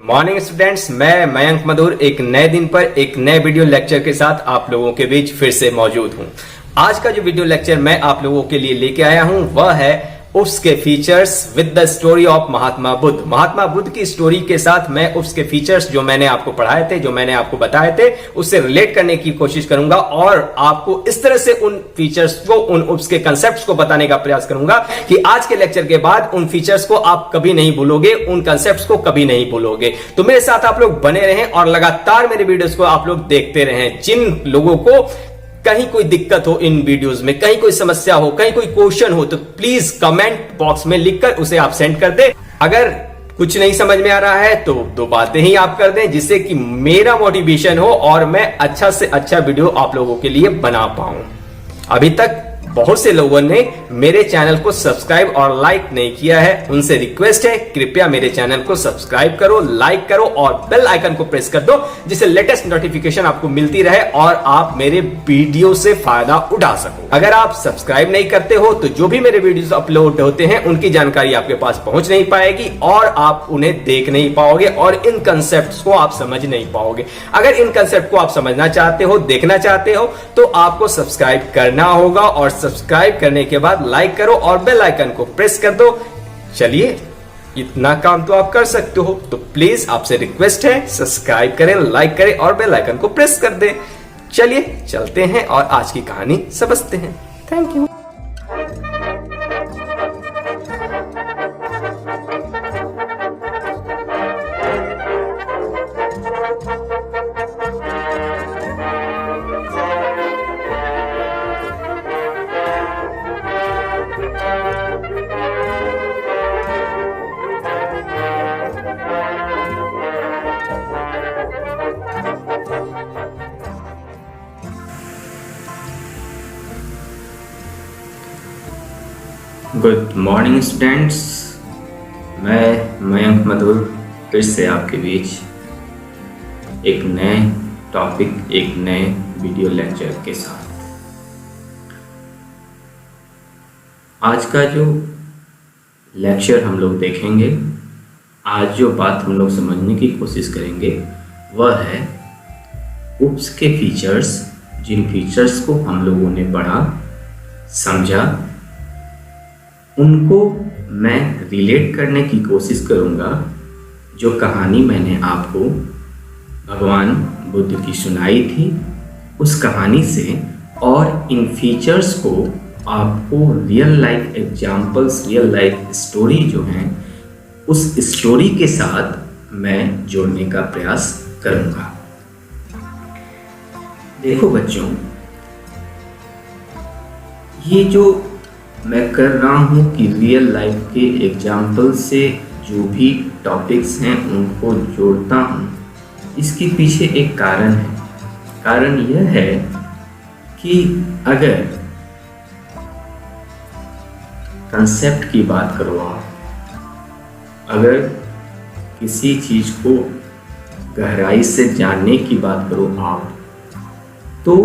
Morning students, मैं मयंक मधुर एक नए दिन पर एक नए वीडियो लेक्चर के साथ आप लोगों के बीच फिर से मौजूद हूं। आज का जो वीडियो लेक्चर मैं आप लोगों के लिए लेके आया हूं वह है उप्स के features with the story of Mahatma Buddha. Mahatma Buddha की स्टोरी के साथ मैं उप्स के फीचर्स जो मैंने आपको पढ़ाए थे, जो मैंने आपको बताए थे, उससे रिलेट करने की कोशिश करूंगा और आपको इस तरह से उन फीचर्स को, उन उप्स के कंसेप्ट्स को बताने का प्रयास करूंगा कि आज के लेक्चर के बाद उन फीचर्स को आप कभी नहीं भूलोगे, उन कंसेप्ट्स को कभी नहीं भूलोगे। तो मेरे साथ आप लोग बने रहें और लगातार मेरे वीडियोस को आप लोग देखते रहें। जिन लोगों को कहीं कोई दिक्कत हो इन वीडियोस में, कहीं कोई समस्या हो, कहीं कोई क्वेश्चन हो, तो प्लीज कमेंट बॉक्स में लिखकर उसे आप सेंड कर दें। अगर कुछ नहीं समझ में आ रहा है तो दो बातें ही आप कर दें जिससे कि मेरा मोटिवेशन हो और मैं अच्छा से अच्छा वीडियो आप लोगों के लिए बना पाऊं। अभी तक बहुत से लोगों ने मेरे चैनल को सब्सक्राइब और लाइक नहीं किया है, उनसे रिक्वेस्ट है कृपया मेरे चैनल को सब्सक्राइब करो, लाइक करो और बेल आइकन को प्रेस कर दो जिससे लेटेस्ट नोटिफिकेशन आपको मिलती रहे और आप मेरे वीडियो से फायदा उठा सको। अगर आप सब्सक्राइब नहीं करते हो तो जो भी मेरे वीडियोस अपलोड होते हैं उनकी जानकारी आपके पास पहुंच नहीं पाएगी और आप उन्हें देख नहीं पाओगे और इन कंसेप्ट को आप समझ नहीं पाओगे। अगर इन कंसेप्ट को आप समझना चाहते हो, देखना चाहते हो तो आपको सब्सक्राइब करना होगा और सब्सक्राइब करने के बाद लाइक करो और बेल आइकन को प्रेस कर दो। चलिए, इतना काम तो आप कर सकते हो, तो प्लीज आपसे रिक्वेस्ट है सब्सक्राइब करें, लाइक करें और बेल आइकन को प्रेस कर दें। चलिए चलते हैं और आज की कहानी समझते हैं। Thank you. Good morning students, मैं मयंक मधुर फिर से आपके बीच एक नए टॉपिक, एक नए वीडियो लेक्चर के साथ। आज का जो लेक्चर हम लोग देखेंगे, आज जो बात हम लोग समझने की कोशिश करेंगे वह है उप्स के फीचर्स। जिन फीचर्स को हम लोगों ने पढ़ा, समझा, उनको मैं रिलेट करने की कोशिश करूंगा जो कहानी मैंने आपको भगवान बुद्ध की सुनाई थी उस कहानी से, और इन फीचर्स को आपको real life examples, real life story जो हैं उस स्टोरी के साथ मैं जोड़ने का प्रयास करूंगा। देखो बच्चों, ये जो मैं कर रहा हूँ कि रियल लाइफ के एग्जाम्पल से जो भी टॉपिक्स हैं उनको जोड़ता हूँ, इसके पीछे एक कारण है। कारण यह है कि अगर कंसेप्ट की बात करो आप, अगर किसी चीज़ को गहराई से जानने की बात करो आप, तो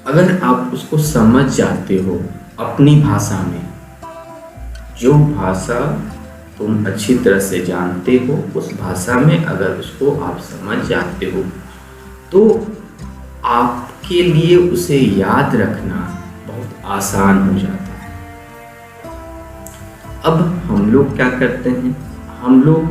अगर आप उसको समझ जाते हो अपनी भाषा में, जो भाषा तुम अच्छी तरह से जानते हो उस भाषा में अगर उसको आप समझ जाते हो तो आपके लिए उसे याद रखना बहुत आसान हो जाता है। अब हम लोग क्या करते हैं, हम लोग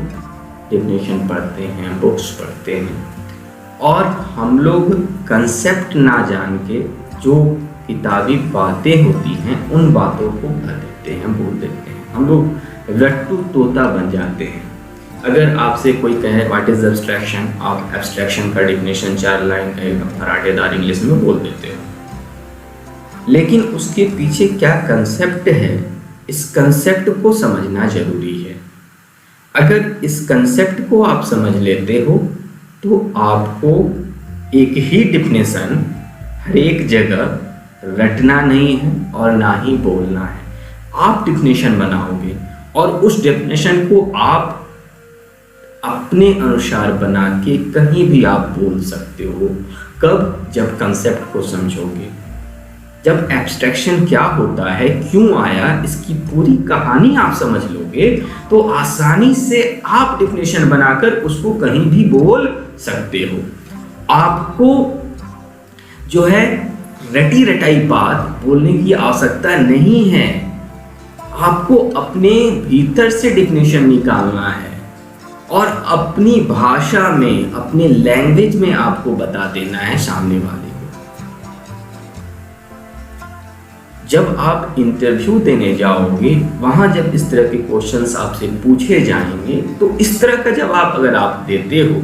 डेफिनेशन पढ़ते हैं, बुक्स पढ़ते हैं और हम लोग कंसेप्ट ना जान के जो किताबी बातें होती हैं उन बातों को भर देते हैं, बोल देते हैं। हम लोग रट्टू तोता बन जाते हैं। अगर आपसे कोई कहे व्हाट इज एब्स्ट्रैक्शन, आप एब्स्ट्रैक्शन का डेफिनेशन 4 लाइन का एकदम फराटेदार इंग्लिश में बोल देते हो, लेकिन उसके पीछे क्या कंसेप्ट है, इस कंसेप्ट को समझना जरूरी है। अगर इस कंसेप्ट को आप समझ लेते हो तो आपको एक ही डेफिनेशन हर एक जगह रटना नहीं है और ना ही बोलना है। आप डेफिनेशन बनाओगे और उस डेफिनेशन को आप अपने अनुसार बना के कहीं भी आप बोल सकते हो। कब? जब कंसेप्ट को समझोगे। जब एब्स्ट्रैक्शन क्या होता है, क्यों आया, इसकी पूरी कहानी आप समझ लोगे तो आसानी से आप डिफिनेशन बनाकर उसको कहीं भी बोल सकते हो। आपको जो है रटी रटाई बात बोलने की आवश्यकता नहीं है, आपको अपने भीतर से डिफिनेशन निकालना है और अपनी भाषा में, अपने लैंग्वेज में आपको बता देना है सामने वाले को। जब आप इंटरव्यू देने जाओगे, वहां जब इस तरह के क्वेश्चंस आपसे पूछे जाएंगे तो इस तरह का जवाब अगर आप देते हो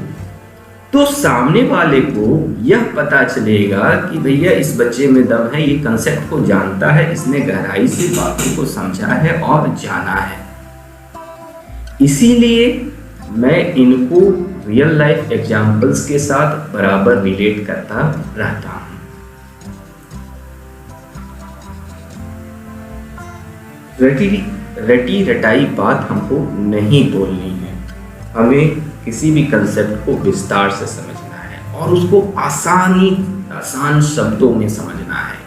तो सामने वाले को यह पता चलेगा कि भैया इस बच्चे में दम है, ये कंसेप्ट को जानता है, इसने गहराई से बातों को समझा है और जाना है। इसीलिए मैं इनको रियल लाइफ एग्जाम्पल्स के साथ बराबर रिलेट करता रहता हूं। रटी रटाई बात हमको नहीं बोलनी है, हमें किसी भी कंसेप्ट को विस्तार से समझना है और उसको आसान शब्दों में समझना है।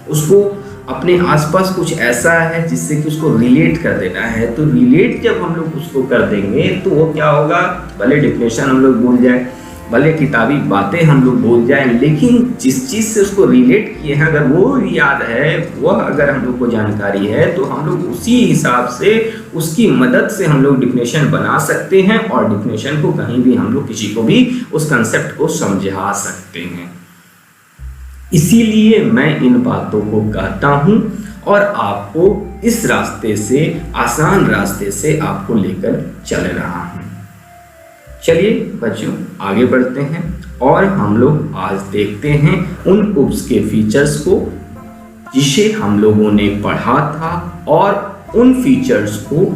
उसको अपने आसपास कुछ ऐसा है जिससे कि उसको रिलेट कर देना है। तो रिलेट जब हम लोग उसको कर देंगे तो वो क्या होगा, भले डिफिनेशन हम लोग भूल जाए, भले किताबी बातें हम लोग भूल जाएं, लेकिन जिस चीज़ से उसको रिलेट किए हैं अगर वो याद है, वह अगर हम लोग को जानकारी है तो हम लोग उसी हिसाब से, उसकी मदद से हम लोग डिफिनेशन बना सकते हैं और डिफिनेशन को कहीं भी हम लोग किसी को भी उस कंसेप्ट को समझा सकते हैं। इसीलिए मैं इन बातों को कहता हूं और आपको इस रास्ते से, आसान रास्ते से आपको लेकर चल रहा हूं। चलिए बच्चों आगे बढ़ते हैं और हम लोग आज देखते हैं उन उप्स के फीचर्स को जिसे हम लोगों ने पढ़ा था, और उन फीचर्स को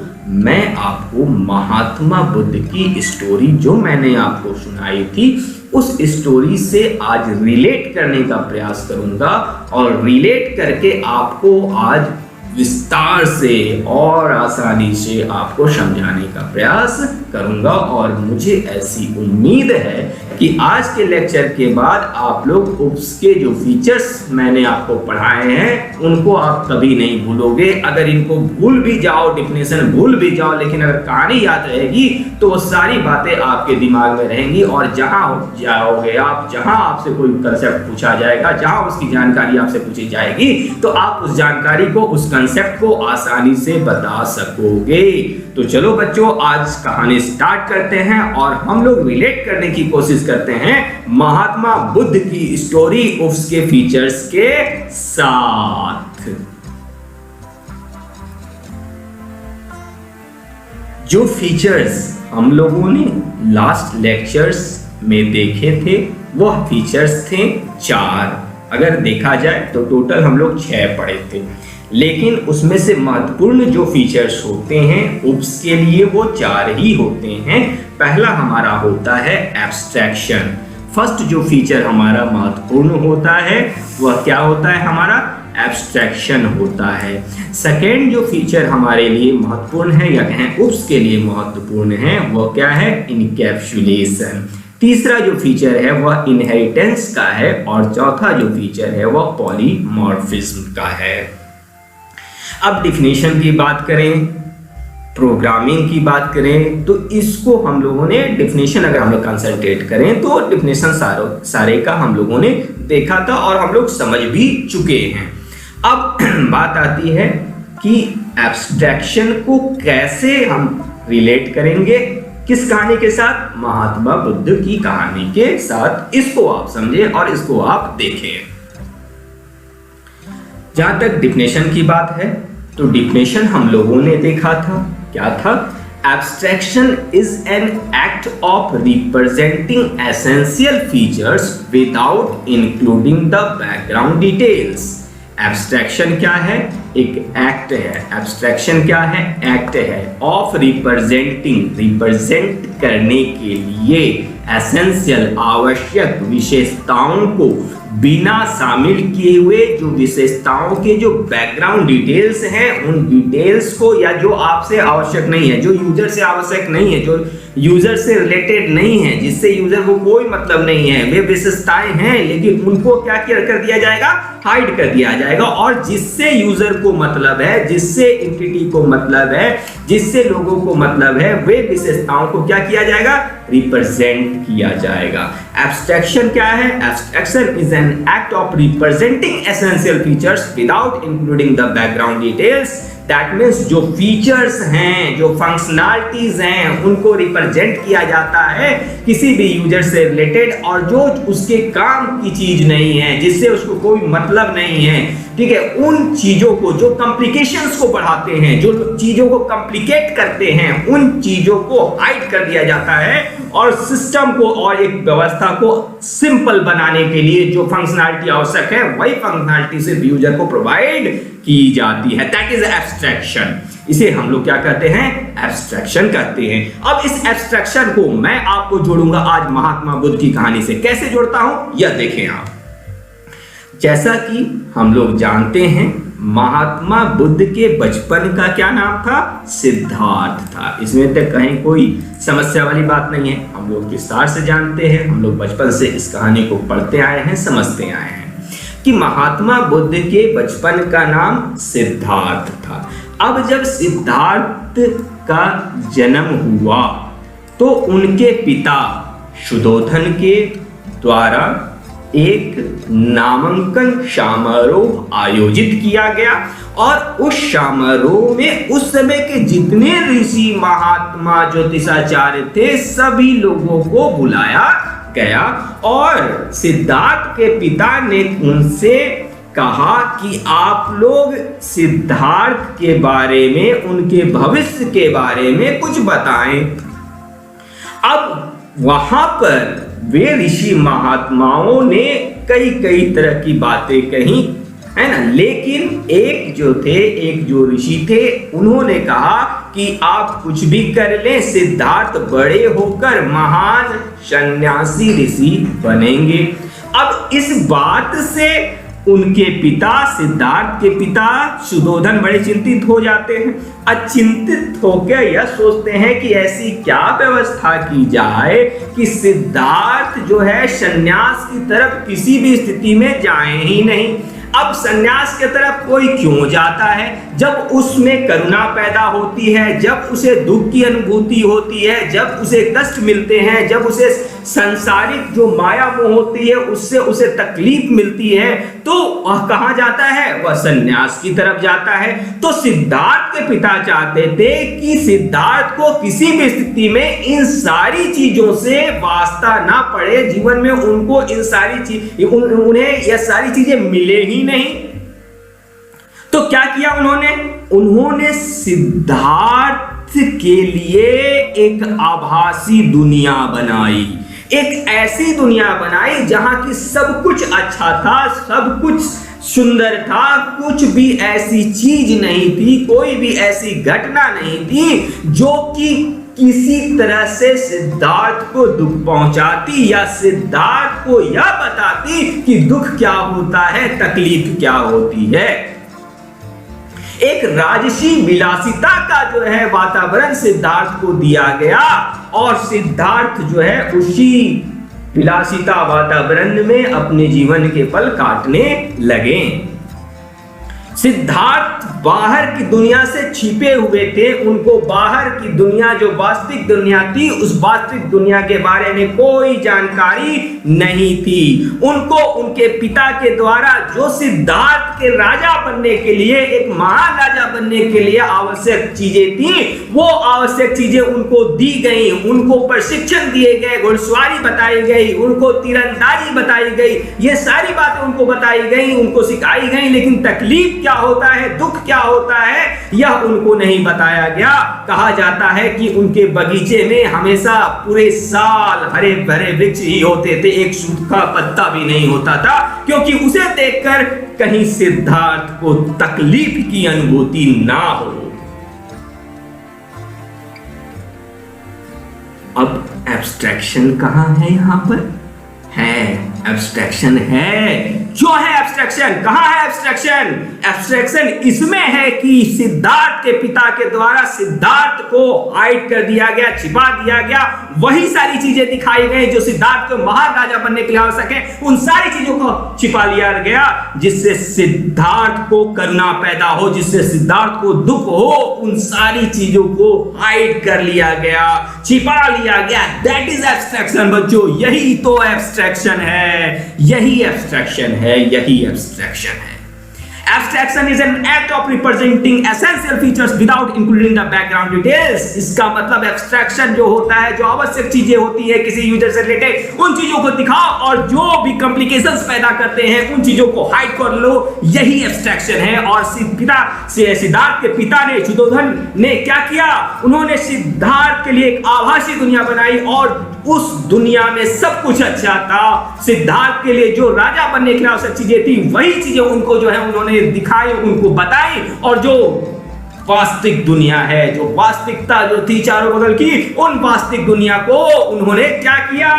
मैं आपको महात्मा बुद्ध की स्टोरी जो मैंने आपको सुनाई थी उस स्टोरी से आज रिलेट करने का प्रयास करूंगा और रिलेट करके आपको आज विस्तार से और आसानी से आपको समझाने का प्रयास करूंगा। और मुझे ऐसी उम्मीद है कि आज के लेक्चर के बाद आप लोग उसके जो फीचर्स मैंने आपको पढ़ाए हैं उनको आप कभी नहीं भूलोगे। अगर इनको भूल भी जाओ, डिफिनेशन भूल भी जाओ, लेकिन अगर कहानी याद रहेगी तो वो सारी बातें आपके दिमाग में रहेंगी और जहां जाओगे आप, जहां आपसे कोई कंसेप्ट पूछा जाएगा, जहां उसकी जानकारी आपसे पूछी जाएगी तो आप उस जानकारी को, उस कंसेप्ट को आसानी से बता सकोगे। तो चलो बच्चों आज कहानी स्टार्ट करते हैं और हम लोग रिलेट करने की कोशिश करते हैं महात्मा बुद्ध की स्टोरी उसके फीचर्स के साथ। जो फीचर्स हम लोगों ने लास्ट लेक्चर्स में देखे थे वह फीचर्स थे 4। अगर देखा जाए तो टोटल हम लोग 6 पढ़े थे, लेकिन उसमें से महत्वपूर्ण जो फीचर्स होते हैं उप्स के लिए वो 4 ही होते हैं। पहला हमारा होता है एब्स्ट्रैक्शन। फर्स्ट जो फीचर हमारा महत्वपूर्ण होता है वह क्या होता है, हमारा एब्स्ट्रैक्शन होता है। सेकेंड जो फीचर हमारे लिए महत्वपूर्ण है या कहें उप्स के लिए महत्वपूर्ण है वह क्या है, इनकैप्सुलेशन। तीसरा जो फीचर है वह इनहेरिटेंस का है और चौथा जो फीचर है वह पॉलीमॉर्फिज्म का है। अब डिफिनेशन की बात करें, प्रोग्रामिंग की बात करें तो इसको हम लोगों ने डिफिनेशन अगर हम लोग कंसंट्रेट करें तो डिफिनेशन सारे का हम लोगों ने देखा था और हम लोग समझ भी चुके हैं। अब बात आती है कि एब्स्ट्रैक्शन को कैसे हम रिलेट करेंगे, किस कहानी के साथ, महात्मा बुद्ध की कहानी के साथ। इसको आप समझें और इसको आप देखें। जहां तक डिफिनेशन की बात है तो डिफिनेशन हम लोगों ने देखा था, क्या था, abstraction is an act of representing essential features without including the background details. Abstraction क्या है, एक एक्ट है। एब्स्ट्रैक्शन क्या है, एक्ट है ऑफ रिप्रेजेंटिंग, रिप्रेजेंट करने के लिए एसेंशियल, आवश्यक विशेषताओं को बिना शामिल किए हुए, जो विशेषताओं के जो बैकग्राउंड डिटेल्स हैं उन डिटेल्स को, या जो आपसे आवश्यक नहीं है, जो यूजर से आवश्यक नहीं है, जो यूजर से रिलेटेड नहीं है, जिससे यूजर को कोई मतलब नहीं है, वे विशेषताएं हैं लेकिन उनको क्या कर दिया जाएगा, हाइड कर दिया जाएगा। और जिससे यूजर को मतलब है, जिससे एंटिटी को मतलब है, जिससे लोगों को मतलब है, वे विशेषताओं को क्या किया जाएगा, रिप्रेजेंट किया जाएगा। एब्स्ट्रैक्शन क्या है? Abstraction is an act of representing essential features without including the background details. That means जो फीचर्स हैं, जो फंक्शनैलिटीज हैं, उनको रिप्रेजेंट किया जाता है किसी भी यूजर से रिलेटेड, और जो उसके काम की चीज नहीं है, जिससे उसको कोई मतलब नहीं है, ठीक है, उन चीजों को जो कॉम्प्लिकेशंस को बढ़ाते हैं, जो चीजों को कॉम्प्लिकेट करते हैं, उन चीजों को हाइड कर दिया जाता है और सिस्टम को और एक व्यवस्था को सिंपल बनाने के लिए जो फंक्शनैलिटी आवश्यक है, वही फंक्शनैलिटी सिर्फ यूजर को प्रोवाइड की जाती है। That is abstraction. इसे हम लोग क्या कहते हैं, एब्स्ट्रैक्शन कहते हैं। अब इस एब्स्ट्रैक्शन को मैं आपको जोड़ूंगा आज महात्मा बुद्ध की कहानी से। कैसे जोड़ता हूं यह देखें आप। जैसा कि हम लोग जानते हैं, महात्मा बुद्ध के बचपन का क्या नाम था, सिद्धार्थ था। इसमें तक कहीं कोई समस्या वाली बात नहीं है, हम लोग विस्तार से जानते हैं, हम लोग बचपन से इस कहानी को पढ़ते आए हैं, समझते आए हैं कि महात्मा बुद्ध के बचपन का नाम सिद्धार्थ था। अब जब सिद्धार्थ का जन्म हुआ तो उनके पिता शुद्धोधन के द्वारा एक नामांकन समारोह आयोजित किया गया और उस समारोह में उस समय के जितने ऋषि महात्मा ज्योतिषाचार्य थे सभी लोगों को बुलाया गया और सिद्धार्थ के पिता ने उनसे कहा कि आप लोग सिद्धार्थ के बारे में, उनके भविष्य के बारे में कुछ बताएं। अब वहां पर वे ऋषि महात्माओं ने कई तरह की बातें कही, है ना, लेकिन एक जो ऋषि थे, उन्होंने कहा कि आप कुछ भी कर लें, सिद्धार्थ बड़े होकर महान सन्यासी ऋषि बनेंगे। अब इस बात से उनके पिता, सिद्धार्थ के पिता शुद्धोधन बड़े चिंतित हो जाते हैं। अचिंतित होकर यह सोचते हैं कि ऐसी क्या व्यवस्था की जाए कि सिद्धार्थ जो है सन्यास की तरफ किसी भी स्थिति में जाए ही नहीं। अब सन्यास की तरफ कोई क्यों जाता है? जब उसमें करुणा पैदा होती है, जब उसे दुख की अनुभूति होती है, जब उसे कष्ट मिलते हैं, जब उसे संसारिक जो माया मोह होती है उससे उसे तकलीफ मिलती है, तो वह कहां जाता है? वह सन्यास की तरफ जाता है। तो सिद्धार्थ के पिता चाहते थे कि सिद्धार्थ को किसी भी स्थिति में इन सारी चीजों से वास्ता ना पड़े, जीवन में उनको इन सारी उन्हें यह सारी चीजें मिले ही नहीं। तो क्या किया उन्होंने सिद्धार्थ के लिए एक आभासी दुनिया बनाई, एक ऐसी दुनिया बनाई जहां की सब कुछ अच्छा था, सब कुछ सुंदर था, कुछ भी ऐसी चीज नहीं थी, कोई भी ऐसी घटना नहीं थी जो कि किसी तरह से सिद्धार्थ को दुख पहुंचाती या सिद्धार्थ को यह बताती कि दुख क्या होता है, तकलीफ क्या होती है। एक राजसी विलासिता का जो है वातावरण सिद्धार्थ को दिया गया और सिद्धार्थ जो है उसी विलासिता वातावरण में अपने जीवन के पल काटने लगे। सिद्धार्थ बाहर की दुनिया से छिपे हुए थे, उनको बाहर की दुनिया जो वास्तविक दुनिया थी उस वास्तविक दुनिया के बारे में कोई जानकारी नहीं थी। उनको उनके पिता के द्वारा जो सिद्धार्थ के राजा बनने के लिए, एक महान राजा बनने के लिए आवश्यक चीजें थी, वो आवश्यक चीजें उनको दी गई, उनको प्रशिक्षण दिए गए, घुड़सवारी बताई गई, उनको तीरंदाजी बताई गई, ये सारी बातें उनको बताई गई, उनको सिखाई गई, लेकिन तकलीफ क्या होता है, दुख क्या होता है, यह उनको नहीं बताया गया। कहा जाता है कि उनके बगीचे में हमेशा पूरे साल हरे भरे वृक्ष ही होते थे, एक सूखा पत्ता भी नहीं होता था, क्योंकि उसे देखकर कहीं सिद्धार्थ को तकलीफ की अनुभूति ना हो। अब एब्स्ट्रैक्शन कहां है? यहां पर है, एब्स्ट्रैक्शन है, जो है एब्स्ट्रैक्शन? कहां है एब्स्ट्रैक्शन? एब्स्ट्रैक्शन इसमें है कि सिद्धार्थ के पिता के द्वारा सिद्धार्थ को हाइड कर दिया गया, छिपा दिया गया, वही सारी चीजें दिखाई गई जो सिद्धार्थ को महान राजा बनने के लिए आवश्यक है, उन सारी चीजों को छिपा लिया गया जिससे सिद्धार्थ को करुणा पैदा हो, जिससे सिद्धार्थ को दुख हो, उन सारी चीजों को हाइड कर लिया गया, छिपा लिया गया। दैट इज एब्स्ट्रैक्शन बच्चों, यही तो एब्स्ट्रैक्शन है, यही एब्स्ट्रैक्शन है, यही एब्स्ट्रैक्शन है। Abstraction is an act of representing essential features without including the background details। इसका मतलब एब्स्ट्रैक्शन जो होता है, जो आवश्यक चीजें होती है किसी यूजर से रिलेटेड, उन चीजों को दिखाओ और जो भी कॉम्प्लिकेशंस पैदा करते हैं उन चीजों को हाइड कर लो, यही एब्स्ट्रैक्शन है। और सिद्धार्थ के पिता ने, शुद्धोधन ने क्या किया? उन्होंने सिद्धार्थ के लिए एक आभासी दुनिया बनाई और उस दुनिया में सब कुछ अच्छा था। सिद्धार्थ के लिए जो राजा बनने के लिए आवश्यक चीजें थी, वही चीजें उनको जो है उन्होंने दिखाई, उनको बताई। और जो वास्तविक दुनिया है, जो वास्तविकता जो थी चारों बगल की, उन वास्तविक दुनिया को उन्होंने क्या किया?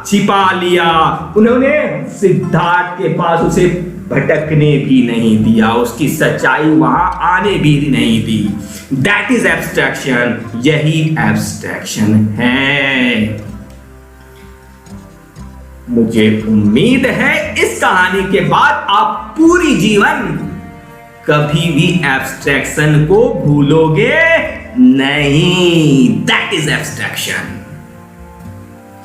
छिपा लिया। उन्होंने सिद्धार्थ के पास उसे भटकने भी नहीं दिया, उसकी सच्चाई वहां आने भी नहीं दी। दैट इज एब्स्ट्रैक्शन, यही एब्स्ट्रैक्शन है। मुझे उम्मीद है इस कहानी के बाद आप पूरी जीवन कभी भी एब्स्ट्रैक्शन को भूलोगे नहीं। That is abstraction.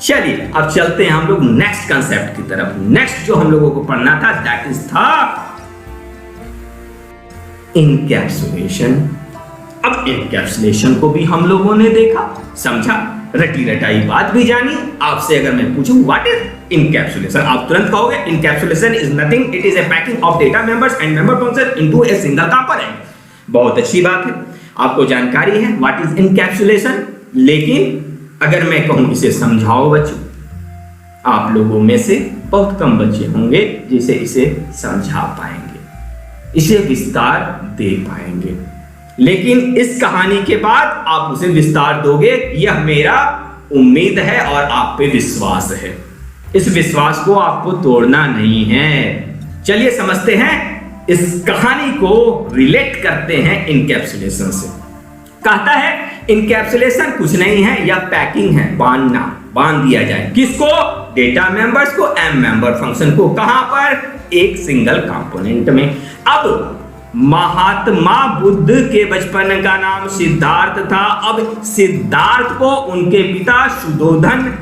चलिए अब चलते हैं हम लोग नेक्स्ट कंसेप्ट की तरफ। नेक्स्ट जो हम लोगों को पढ़ना था दैट इज था इनकैप्सुलेशन। अब इनकैप्सुलेशन को भी हम लोगों ने देखा, समझा, रटी रटाई बात भी जानी। आपसे अगर मैं पूछूं व्हाट इज इनकैप्सुलेशन, आप तुरंत कहोगे encapsulation is nothing, it is a packing of data members and member function into a single component. बहुत अच्छी बात है, आपको जानकारी है व्हाट इज इनकैप्सुलेशन। लेकिन अगर मैं कहूं इसे समझाओ बच्चों, आप लोगों में से बहुत कम बच्चे होंगे जिसे इसे समझा पाएंगे, इसे विस्तार दे पाएंगे। लेकिन इस कहानी के बाद आप उसे विस्तार दोगे, यह मेरा उम्मीद है और आप पे विश्वास है। इस विश्वास को आपको तोड़ना नहीं है। चलिए समझते हैं, इस कहानी को रिलेट करते हैं इनकैप्सुलेशन से। कहता है इनकैप्सुलेशन कुछ नहीं है, या पैकिंग है, बांधना, बांध दिया जाए। किसको? डेटा मेंबर्स को, एम मेंबर फंक्शन को। कहां पर? एक सिंगल कंपोनेंट में। अब महात्मा बुद्ध के बचपन का नाम सिद्धार्थ था। अब सिद्धार्थ को उनके पिता शुद्धोधन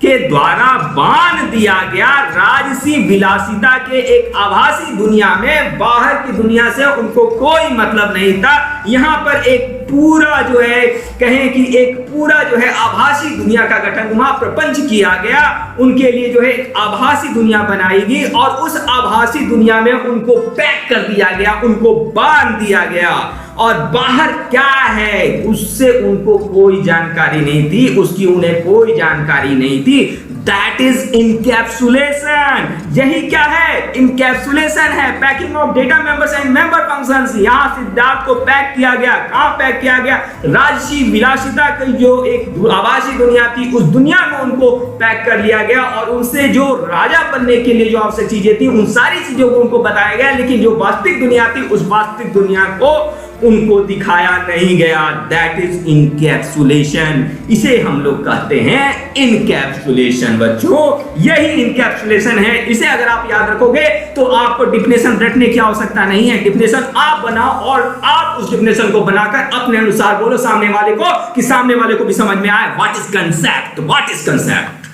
के द्वारा बांध दिया गया राजसी विलासिता के एक आभासी दुनिया में। बाहर की दुनिया से उनको कोई मतलब नहीं था। यहां पर एक पूरा जो है, कहें कि एक पूरा जो है आभासी दुनिया का गठन वहां प्रपंच किया गया। उनके लिए जो है एक आभासी दुनिया बनाई गई और उस आभासी दुनिया में उनको पैक कर दिया गया, उनको बांध दिया गया। और बाहर क्या है उससे उनको कोई जानकारी नहीं थी, उसकी उन्हें कोई जानकारी नहीं थी। That is encapsulation. यही क्या है? इनकैप्सुलेशन है, packing of data members and member functions. यहां सिद्धार्थ को पैक किया गया। कहां पैक किया गया? राजसी विलासिता की जो एक आभासी दुनिया थी, उस दुनिया में उनको पैक कर लिया गया और उनसे जो राजा बनने के लिए जो आवश्यक चीजें थी, उन सारी चीजों को उनको बताया गया। लेकिन जो वास्तविक दुनिया थी, उस वास्तविक दुनिया को उनको दिखाया नहीं गया। That is encapsulation. इसे हम लोग कहते हैं इनकैप्सुलेशन बच्चों, यही इनकैप्सुलेशन है। इसे अगर आप याद रखोगे तो आपको डिफिनेशन रटने की आवश्यकता नहीं है। डिफिनेशन आप बनाओ और आप उस डिफिनेशन को बनाकर अपने अनुसार बोलो सामने वाले को, कि सामने वाले को भी समझ में आए what is concept, what is concept.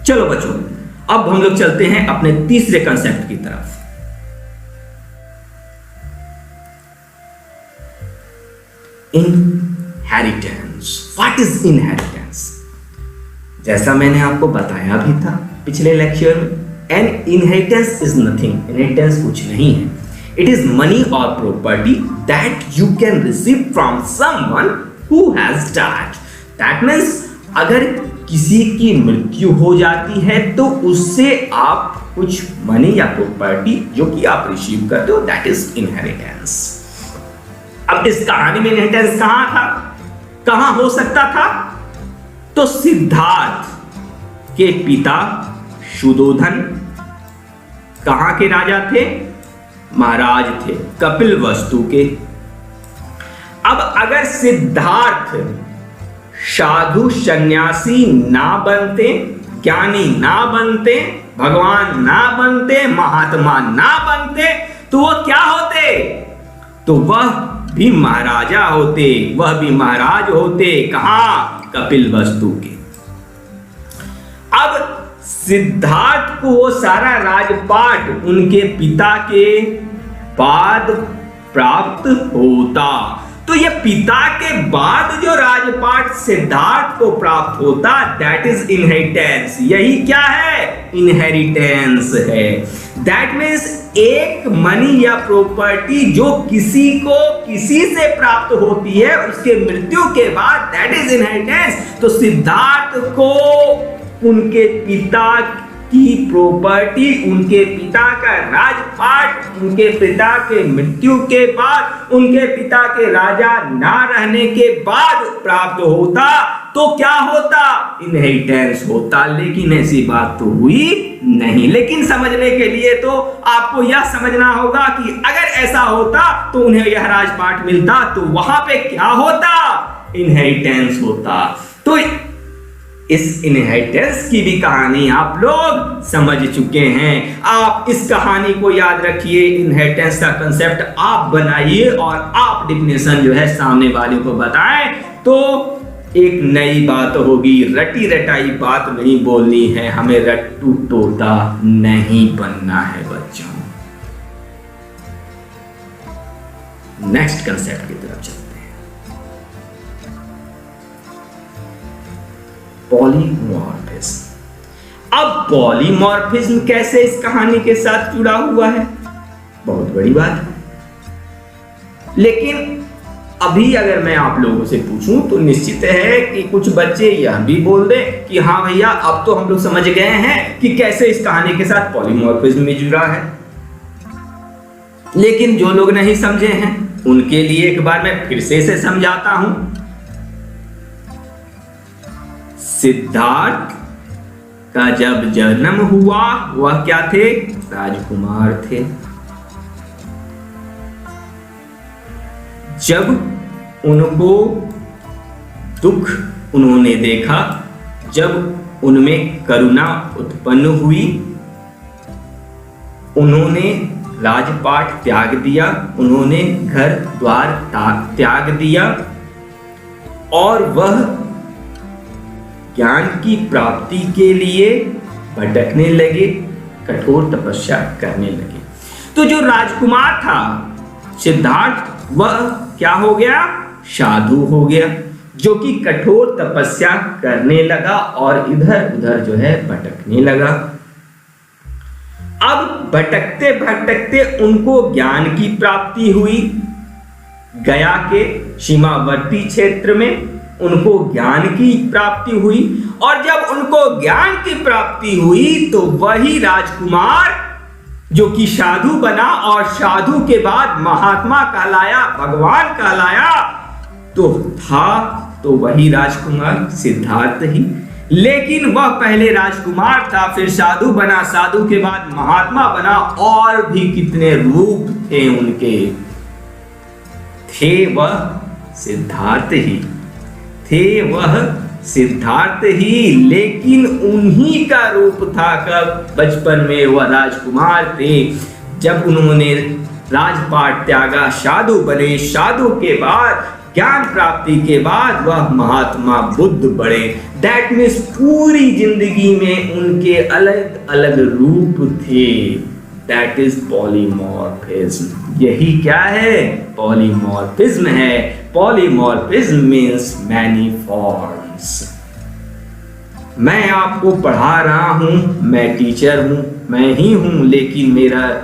चलो बच्चों, अब हम लोग चलते हैं अपने तीसरे कंसेप्ट की तरफ। इनहेरिटेंस। What is inheritance? जैसा मैंने आपको बताया भी था पिछले लेक्चर में, N inheritance is nothing. Inheritance कुछ नहीं है, इट इज मनी और property that you can receive from someone who has died. That means अगर किसी की मृत्यु हो जाती है तो उससे आप कुछ मनी या प्रॉपर्टी जो कि आप रिसीव करते हो, दैट इज इनहेरिटेंस। अब इस कहानी में इनहेरिटेंस कहां था, कहां हो सकता था? तो सिद्धार्थ के पिता शुद्धोधन कहां के राजा थे? महाराज थे, कपिलवस्तु के। अब अगर सिद्धार्थ साधु सन्यासी ना बनते, ज्ञानी ना बनते, भगवान ना बनते, महात्मा ना बनते, तो वह क्या होते? तो वह भी महाराजा होते, वह भी महाराज होते। कहां? कपिलवस्तु के। अब सिद्धार्थ को वो सारा राजपाट उनके पिता के बाद प्राप्त होता। तो ये पिता के बाद जो राजपाट सिद्धार्थ को प्राप्त होता, दैट इज इनहेरिटेंस। यही क्या है? इनहेरिटेंस है। दैट मीन्स एक मनी या प्रॉपर्टी जो किसी को किसी से प्राप्त होती है उसके मृत्यु के बाद, दैट इज इनहेरिटेंस। तो सिद्धार्थ को उनके पिता की प्रॉपर्टी, उनके पिता का राजपाट, उनके पिता के मृत्यु के बाद, उनके पिता के राजा ना रहने के बाद प्राप्त होता। तो क्या होता? इनहेरिटेंस होता। लेकिन ऐसी बात तो हुई नहीं। लेकिन समझने के लिए तो आपको यह समझना होगा कि अगर ऐसा होता तो उन्हें यह राजपाट मिलता, तो वहां पे क्या होता? इनहेरिटेंस होता। तो इस इनहेरिटेंस की भी कहानी आप लोग समझ चुके हैं। आप इस कहानी को याद रखिए, इनहेरिटेंस का कंसेप्ट आप बनाइए और आप डिफिनेशन जो है सामने वाले को बताएं, तो एक नई बात होगी। रटी रटाई बात नहीं बोलनी है, हमें रट्टू तोता नहीं बनना है बच्चों। नेक्स्ट कंसेप्ट की तरफ चलते हैं, पॉलीमॉर्फिज्म। अब पॉलीमॉर्फिज्म कैसे इस कहानी के साथ जुड़ा हुआ है? बहुत बड़ी बात है। लेकिन अभी अगर मैं आप लोगों से पूछूं तो निश्चित है कि कुछ बच्चे यह भी बोल दे कि हाँ भैया अब तो हम लोग समझ गए हैं कि कैसे इस कहानी के साथ पॉलीमॉर्फिज्म में जुड़ा है। लेकिन जो लोग नहीं समझे हैं उनके लिए एक बार मैं फिर से समझाता हूं। सिद्धार्थ का जब जन्म हुआ वह क्या थे? राजकुमार थे। जब उनको दुख उन्होंने देखा, जब उनमें करुणा उत्पन्न हुई, उन्होंने राजपाट त्याग दिया, उन्होंने घर द्वार त्याग दिया और वह ज्ञान की प्राप्ति के लिए भटकने लगे, कठोर तपस्या करने लगे। तो जो राजकुमार था सिद्धार्थ, वह क्या हो गया? साधु हो गया, जो कि कठोर तपस्या करने लगा और इधर उधर जो है भटकने लगा। अब भटकते भटकते उनको ज्ञान की प्राप्ति हुई। गया के सीमावर्ती क्षेत्र में उनको ज्ञान की प्राप्ति हुई और जब उनको ज्ञान की प्राप्ति हुई तो वही राजकुमार जो कि साधु बना और साधु के बाद महात्मा कहलाया, भगवान कहलाया, तो वही राजकुमार सिद्धार्थ ही। लेकिन वह पहले राजकुमार था, फिर साधु बना, साधु के बाद महात्मा बना और भी कितने रूप थे उनके, थे वह सिद्धार्थ ही, थे वह सिद्धार्थ ही। लेकिन उन्हीं का रूप था कब? बचपन में वह राजकुमार थे। जब उन्होंने राजपाट त्यागा, साधु बने, साधु के बाद ज्ञान प्राप्ति के बाद वह महात्मा बुद्ध बने। दैट मीन्स पूरी जिंदगी में उनके अलग अलग रूप थे। That is polymorphism. यही क्या है? पॉलीमॉर्फिज्म है। Polymorphism means many forms. मैं आपको पढ़ा रहा हूं, मैं टीचर हूं, मैं ही हूं, लेकिन मेरा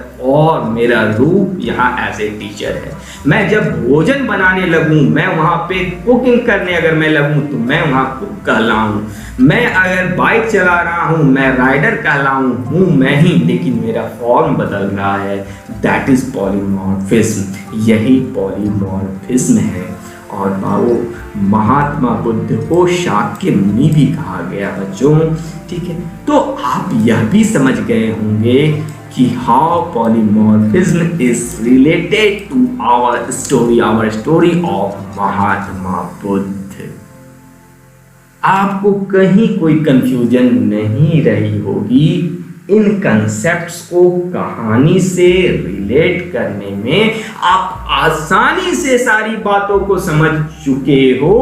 रूप यहाँ एज ए टीचर है। मैं जब भोजन बनाने लगूं, मैं वहां पे कुकिंग करने अगर मैं लगूं तो मैं वहां कुक कहलाऊं। मैं अगर बाइक चला रहा हूं, मैं राइडर कहलाऊं, हूं मैं ही, लेकिन मेरा फॉर्म बदल रहा है। That is polymorphism. यही पॉलीमॉर्फिज्म है। और महात्मा बुद्ध को शाक्य मुनि भी कहा गया बच्चों। ठीक है, तो आप यह भी समझ गए होंगे कि how polymorphism is related to our story of Mahatma Buddha. आपको कहीं कोई कंफ्यूजन नहीं रही होगी इन कंसेप्ट्स को कहानी से रिलेट करने में। आप आसानी से सारी बातों को समझ चुके हो।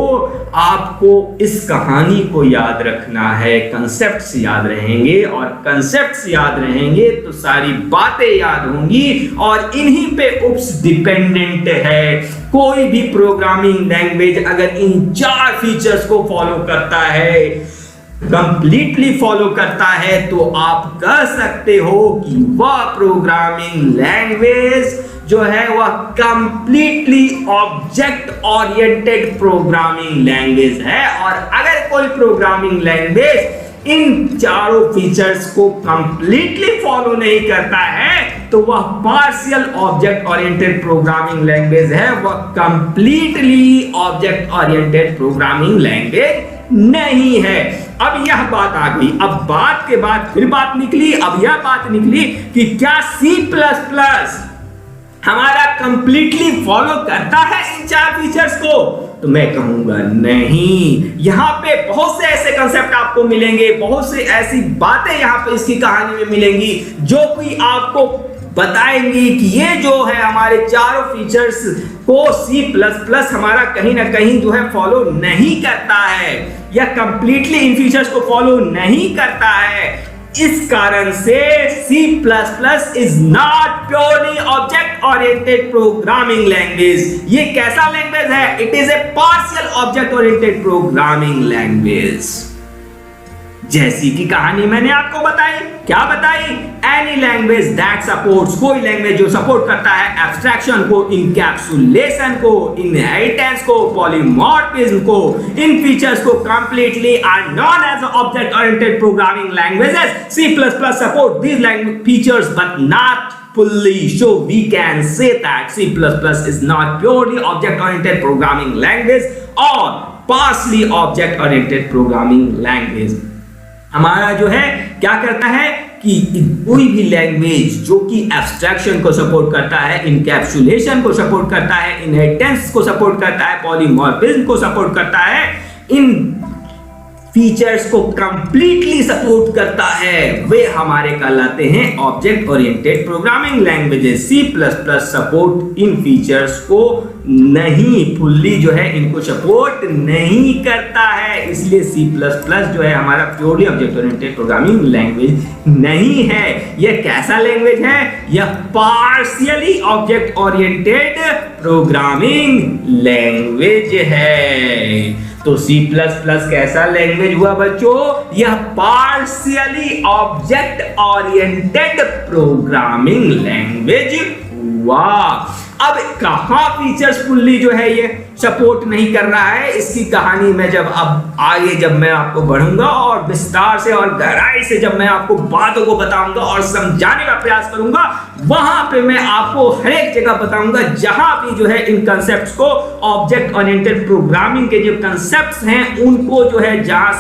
आपको इस कहानी को याद रखना है, कंसेप्ट्स याद रहेंगे, और कंसेप्ट्स याद रहेंगे तो सारी बातें याद होंगी, और इन्हीं पे उप्स डिपेंडेंट है। कोई भी प्रोग्रामिंग लैंग्वेज अगर इन 4 फीचर्स को फॉलो करता है, कंप्लीटली फॉलो करता है, तो आप कह सकते हो कि वह प्रोग्रामिंग लैंग्वेज जो है वह completely object oriented programming language है। और अगर कोई प्रोग्रामिंग लैंग्वेज इन चारों फीचर्स को कंप्लीटली फॉलो नहीं करता है तो वह partial object oriented programming language है, वह completely object oriented programming language नहीं है। अब यह बात आ गई, अब बात के बाद फिर बात निकली, अब यह बात निकली कि क्या C++ हमारा कंप्लीटली फॉलो करता है इन 4 फीचर्स को? तो मैं कहूंगा नहीं। यहां पे बहुत से ऐसे कंसेप्ट आपको मिलेंगे, बहुत से ऐसी बातें यहां पे इसकी कहानी में मिलेंगी जो कि आपको बताएंगी कि ये जो है हमारे चारों फीचर्स को C++ हमारा कहीं ना कहीं जो है फॉलो नहीं करता है, या कंप्लीटली इन फीचर्स को फॉलो नहीं करता है। इस कारण से C++ is not purely object oriented programming language. ये कैसा लैंग्वेज है? It is a partial object oriented programming language. जैसी की कहानी मैंने आपको बताई, क्या बताई? एनी लैंग्वेज दैट सपोर्ट्स, कोई लैंग्वेज जो सपोर्ट करता है एब्स्ट्रैक्शन को, इनकैप्सुलेशन को, इनहेरिटेंस को, पॉलीमॉर्फिज्म को, इन फीचर्स को completely are known as object oriented programming languages. C++ support these features but not fully, so we can say that C++ is not purely object oriented programming language or partially object oriented programming language। हमारा जो है क्या करता है कि कोई भी language जो कि एब्स्ट्रैक्शन को सपोर्ट करता है, इनकैप्सुलेशन को सपोर्ट करता है, इनहेरिटेंस को सपोर्ट करता है, पॉलीमॉर्फिज्म को सपोर्ट करता है, इन फीचर्स को कंप्लीटली सपोर्ट करता है, वे हमारे कहलाते हैं object oriented programming languages. C++ support in features को नहीं, फुल्ली जो है इनको सपोर्ट नहीं करता है, इसलिए C++ जो है हमारा purely object oriented programming language नहीं है। यह कैसा लैंग्वेज है? यह partially object oriented programming language है। तो C++ कैसा लैंग्वेज हुआ बच्चों? यह partially object oriented programming language हुआ। अब कहां फीचर्स फुल्ली जो है ये सपोर्ट नहीं कर रहा है, इसकी कहानी में जब अब आगे जब मैं आपको बढ़ूंगा और विस्तार से और गहराई से जब मैं आपको बातों को बताऊंगा और समझाने का प्रयास करूंगा, वहां पे मैं आपको हर एक जगह बताऊंगा जहां भी जो है इन कंसेप्ट्स को, ऑब्जेक्ट ओरिएंटेड प्रोग्रामिंग के जो कंसेप्ट्स हैं उनको जो है जहां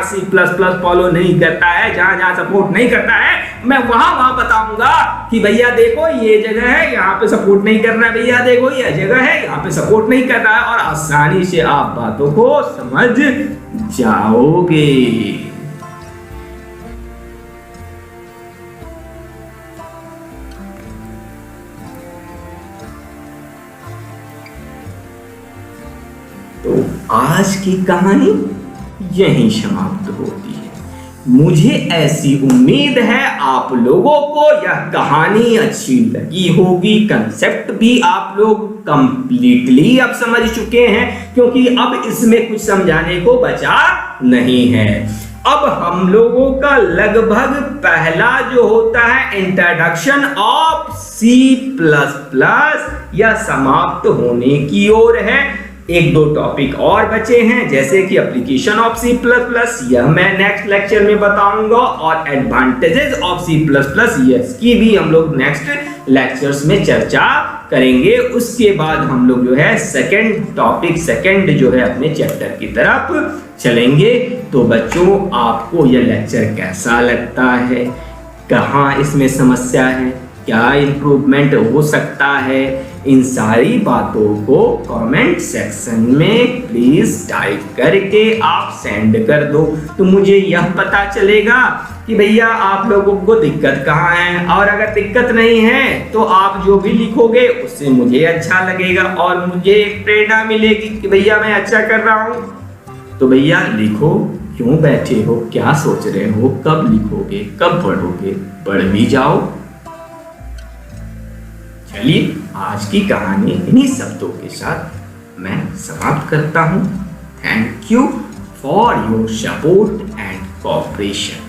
C++ फॉलो नहीं करता है, जहां सपोर्ट नहीं करता है, मैं वहां बताऊंगा कि भैया देखो ये जगह है यहाँ पे सपोर्ट नहीं कर रहा है, भैया देखो ये जगह है यहाँ पे सपोर्ट नहीं कर रहा है, और आसानी से आप बातों को समझ जाओगे। तो आज की कहानी यहीं समाप्त होती है। मुझे ऐसी उम्मीद है आप लोगों को यह कहानी अच्छी लगी होगी, कंसेप्ट भी आप लोग कंप्लीटली अब समझ चुके हैं, क्योंकि अब इसमें कुछ समझाने को बचा नहीं है। अब हम लोगों का लगभग पहला जो होता है इंट्रोडक्शन ऑफ C++ या समाप्त होने की ओर है। 1-2 टॉपिक और बचे हैं, जैसे कि एप्लीकेशन ऑफ C++, यह मैं नेक्स्ट लेक्चर में बताऊंगा, और एडवांटेजेस ऑफ C++, इसकी भी हम लोग नेक्स्ट लेक्चर्स में चर्चा करेंगे। उसके बाद हम लोग जो है सेकंड जो है अपने चैप्टर की तरफ चलेंगे। तो बच्चों, आपको यह लेक्चर कैसा लगता है? कहाँ इसमें समस्या है? क्या इम्प्रूवमेंट हो सकता है? इन सारी बातों को कमेंट सेक्शन में प्लीज टाइप करके आप सेंड कर दो, तो मुझे यह पता चलेगा कि भैया आप लोगों को दिक्कत कहाँ है। और अगर दिक्कत नहीं है तो आप जो भी लिखोगे उससे मुझे अच्छा लगेगा और मुझे एक प्रेरणा मिलेगी कि भैया मैं अच्छा कर रहा हूँ। तो भैया लिखो, क्यों बैठे हो, क्या सोच रहे हो, कब लिखोगे, कब पढ़ोगे, पढ़ भी जाओ। चलिए, आज की कहानी इन्हीं शब्दों के साथ मैं समाप्त करता हूं। Thank you for your support and cooperation.